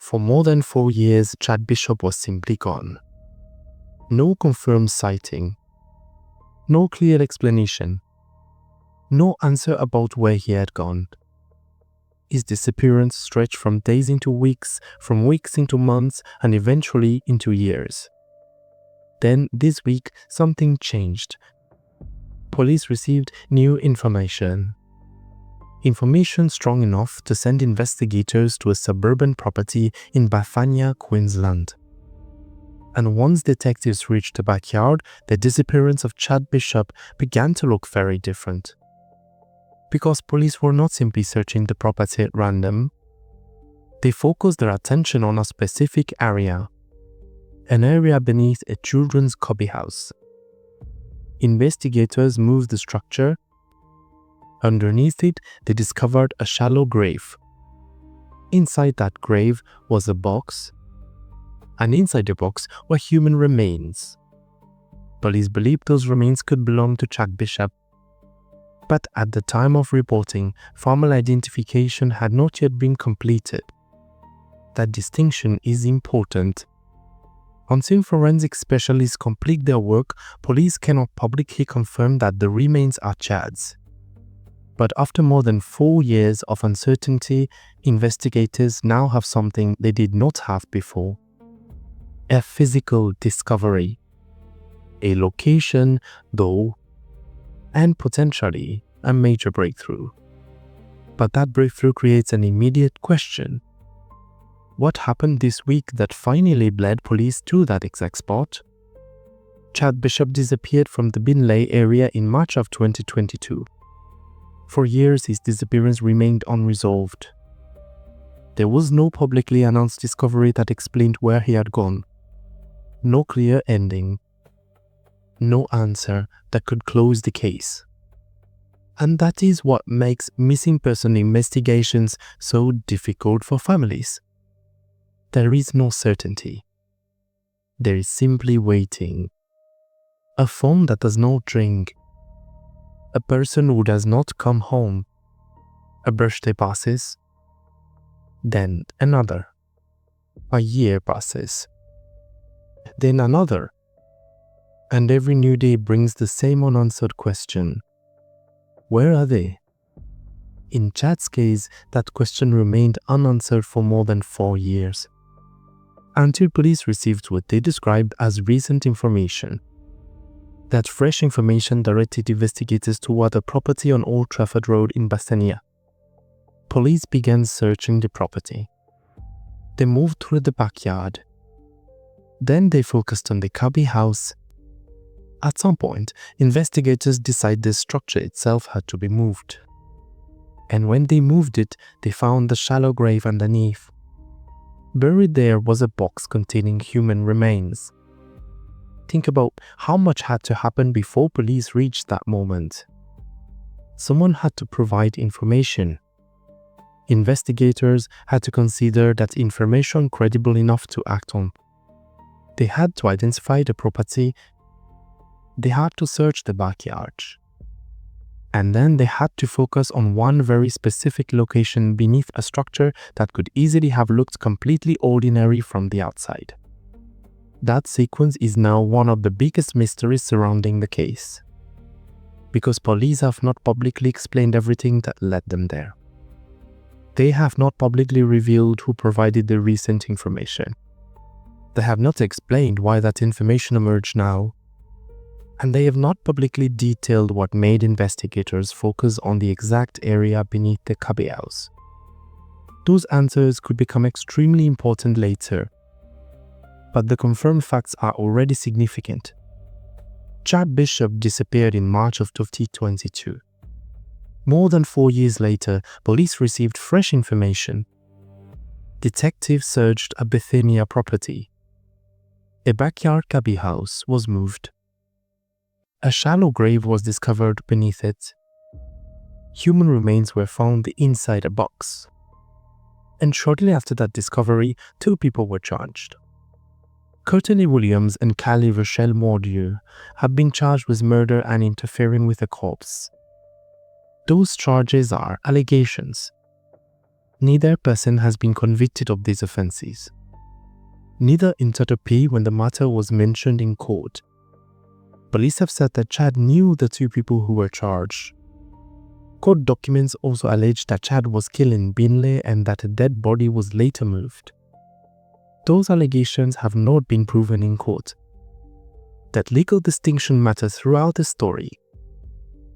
For more than 4 years, Chad Bishop was simply gone. No confirmed sighting. No clear explanation. No answer about where he had gone. His disappearance stretched from days into weeks, from weeks into months, and eventually into years. Then, this week, something changed. Police received new information. Information strong enough to send investigators to a suburban property in Bethania, Queensland. And once detectives reached the backyard, the disappearance of Chad Bishop began to look very different. Because police were not simply searching the property at random, they focused their attention on a specific area, an area beneath a children's Cubby house. Investigators moved the structure. Underneath it, they discovered a shallow grave. Inside that grave was a box, and inside the box were human remains. Police believed those remains could belong to Chad Bishop. But at the time of reporting, formal identification had not yet been completed. That distinction is important. Until forensic specialists complete their work, police cannot publicly confirm that the remains are Chad's. But after more than 4 years of uncertainty, investigators now have something they did not have before: a physical discovery. A location, though, and potentially a major breakthrough. But that breakthrough creates an immediate question. What happened this week that finally led police to that exact spot? Chad Bishop disappeared from the Beenleigh area in March of 2022. For years, his disappearance remained unresolved. There was no publicly announced discovery that explained where he had gone. No clear ending. No answer that could close the case. And that is what makes missing person investigations so difficult for families. There is no certainty. There is simply waiting. A phone that does not ring. A person who does not come home. A birthday passes. Then another. A year passes. Then another. And every new day brings the same unanswered question. Where are they? In Chad's case, that question remained unanswered for more than 4 years, until police received what they described as recent information. That fresh information directed investigators toward a property on Old Trafford Road in Bethania. Police began searching the property. They moved through the backyard. Then they focused on the Cubby house. At some point, investigators decided the structure itself had to be moved. And when they moved it, they found the shallow grave underneath. Buried there was a box containing human remains. Think about how much had to happen before police reached that moment. Someone had to provide information. Investigators had to consider that information credible enough to act on. They had to identify the property. They had to search the backyard. And then they had to focus on one very specific location beneath a structure that could easily have looked completely ordinary from the outside. That sequence is now one of the biggest mysteries surrounding the case, because police have not publicly explained everything that led them there. They have not publicly revealed who provided the recent information. They have not explained why that information emerged now. And they have not publicly detailed what made investigators focus on the exact area beneath the Cubby house. Those answers could become extremely important later, but the confirmed facts are already significant. Chad Bishop disappeared in March of 2022. More than 4 years later, police received fresh information. Detectives searched a Bethania property. A backyard Cubby house was moved. A shallow grave was discovered beneath it. Human remains were found inside a box. And shortly after that discovery, 2 people were charged. Courtney Williams and Callie Rochelle Mordieu have been charged with murder and interfering with a corpse. Those charges are allegations. Neither person has been convicted of these offences. Neither entered a plea when the matter was mentioned in court. Police have said that Chad knew the two people who were charged. Court documents also allege that Chad was killed in Beenleigh and that a dead body was later moved. Those allegations have not been proven in court. That legal distinction matters throughout the story.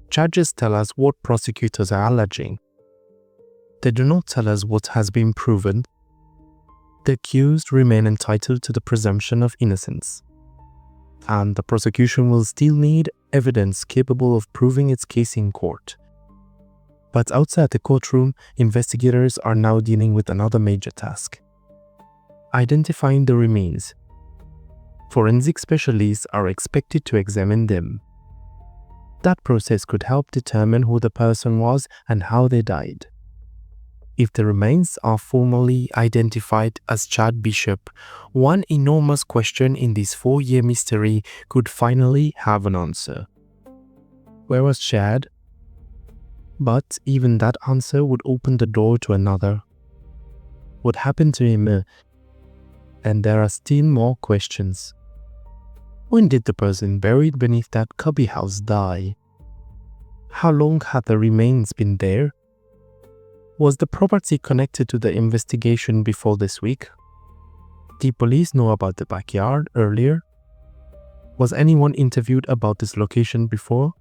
Charges tell us what prosecutors are alleging. They do not tell us what has been proven. The accused remain entitled to the presumption of innocence, and the prosecution will still need evidence capable of proving its case in court. But outside the courtroom, investigators are now dealing with another major task: identifying the remains. Forensic specialists are expected to examine them. That process could help determine who the person was and how they died. If the remains are formally identified as Chad Bishop, one enormous question in this 4-year mystery could finally have an answer. Where was Chad? But even that answer would open the door to another. What happened to him? And there are still more questions. When did the person buried beneath that Cubby house die? How long had the remains been there? Was the property connected to the investigation before this week? Did police know about the backyard earlier? Was anyone interviewed about this location before?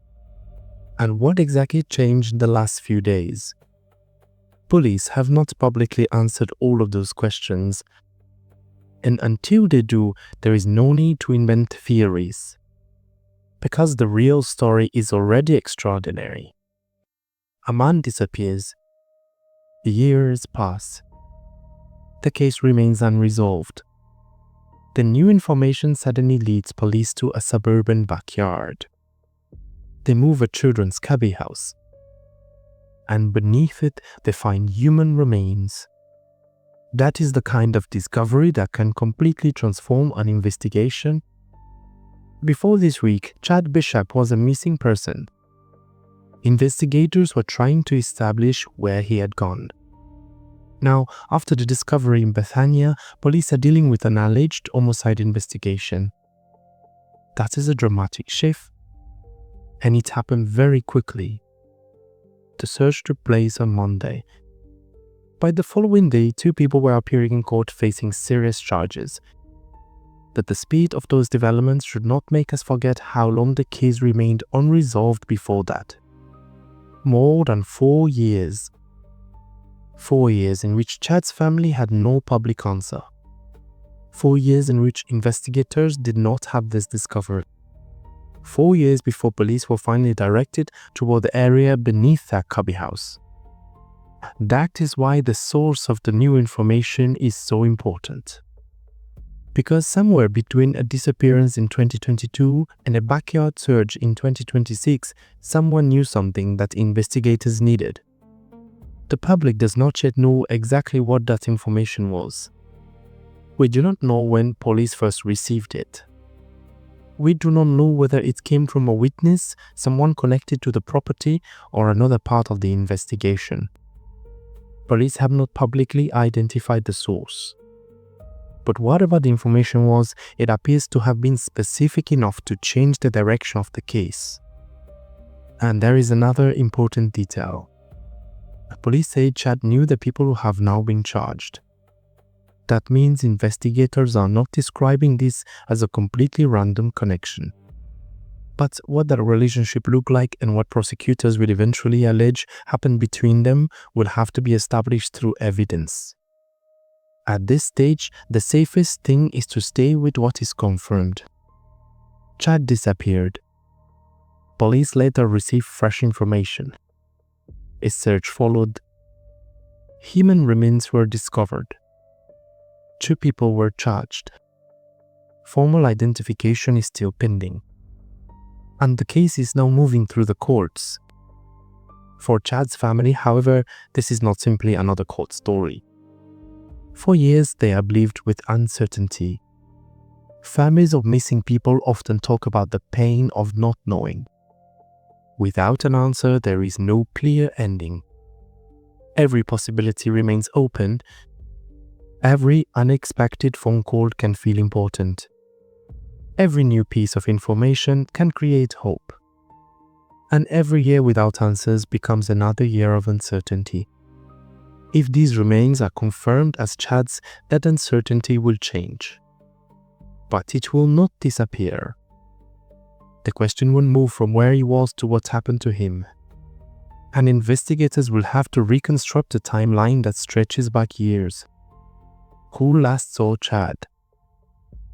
And what exactly changed in the last few days? Police have not publicly answered all of those questions. And until they do, there is no need to invent theories, because the real story is already extraordinary. A man disappears. Years pass. The case remains unresolved. The new information suddenly leads police to a suburban backyard. They move a children's Cubby house, and beneath it they find human remains. That is the kind of discovery that can completely transform an investigation. Before this week, Chad Bishop was a missing person. Investigators were trying to establish where he had gone. Now, after the discovery in Bethania, police are dealing with an alleged homicide investigation. That is a dramatic shift, and it happened very quickly. The search took place on Monday. By the following day, 2 people were appearing in court facing serious charges. But the speed of those developments should not make us forget how long the case remained unresolved before that. More than 4 years. 4 years in which Chad's family had no public answer. 4 years in which investigators did not have this discovery. 4 years before police were finally directed toward the area beneath that Cubby house. That is why the source of the new information is so important. Because somewhere between a disappearance in 2022 and a backyard search in 2026, someone knew something that investigators needed. The public does not yet know exactly what that information was. We do not know when police first received it. We do not know whether it came from a witness, someone connected to the property, or another part of the investigation. Police have not publicly identified the source. But whatever the information was, it appears to have been specific enough to change the direction of the case. And there is another important detail. Police say Chad knew the people who have now been charged. That means investigators are not describing this as a completely random connection. But what that relationship looked like and what prosecutors will eventually allege happened between them will have to be established through evidence. At this stage, the safest thing is to stay with what is confirmed. Chad disappeared. Police later received fresh information. A search followed. Human remains were discovered. 2 people were charged. Formal identification is still pending. And the case is now moving through the courts. For Chad's family, however, this is not simply another court story. For years, they have lived with uncertainty. Families of missing people often talk about the pain of not knowing. Without an answer, there is no clear ending. Every possibility remains open. Every unexpected phone call can feel important. Every new piece of information can create hope. And every year without answers becomes another year of uncertainty. If these remains are confirmed as Chad's, that uncertainty will change. But it will not disappear. The question will move from where he was to what happened to him. And investigators will have to reconstruct a timeline that stretches back years. Who last saw Chad?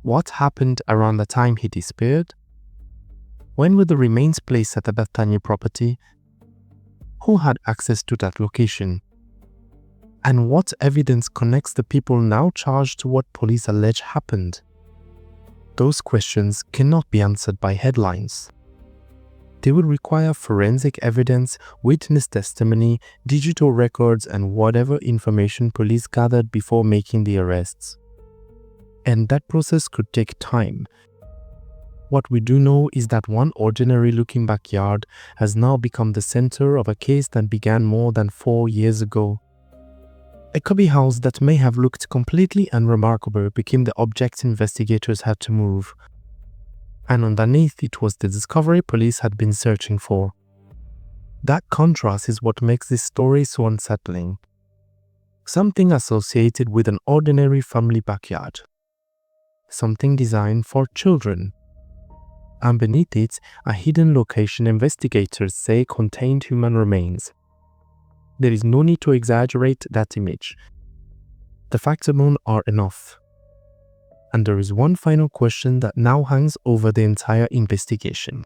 What happened around the time he disappeared? When were the remains placed at the Bethania property? Who had access to that location? And what evidence connects the people now charged to what police allege happened? Those questions cannot be answered by headlines. They will require forensic evidence, witness testimony, digital records, and whatever information police gathered before making the arrests. And that process could take time. What we do know is that one ordinary-looking backyard has now become the center of a case that began more than 4 years ago. A Cubby house that may have looked completely unremarkable became the object investigators had to move. And underneath it was the discovery police had been searching for. That contrast is what makes this story so unsettling. Something associated with an ordinary family backyard. Something designed for children. And beneath it, a hidden location investigators say contained human remains. There is no need to exaggerate that image. The facts alone are enough. And there is one final question that now hangs over the entire investigation.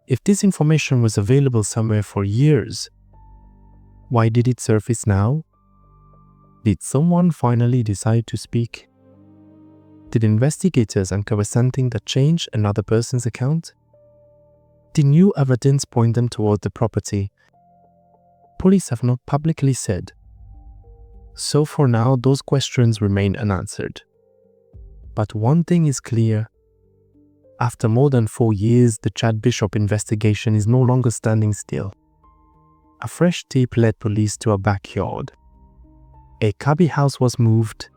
If this information was available somewhere for years, why did it surface now? Did someone finally decide to speak? Did investigators uncover something that changed another person's account? Did new evidence point them toward the property? Police have not publicly said. So for now, those questions remain unanswered. But one thing is clear. After more than 4 years, the Chad Bishop investigation is no longer standing still. A fresh tip led police to a backyard. A Cubby house was moved.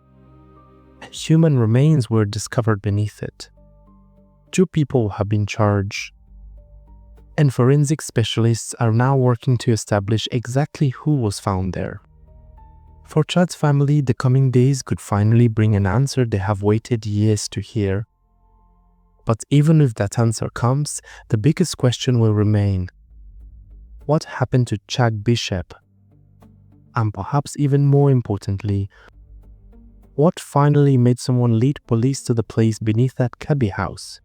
Human remains were discovered beneath it. 2 people have been charged. And forensic specialists are now working to establish exactly who was found there. For Chad's family, the coming days could finally bring an answer they have waited years to hear. But even if that answer comes, the biggest question will remain. What happened to Chad Bishop? And perhaps even more importantly, what finally made someone lead police to the place beneath that Cubby house?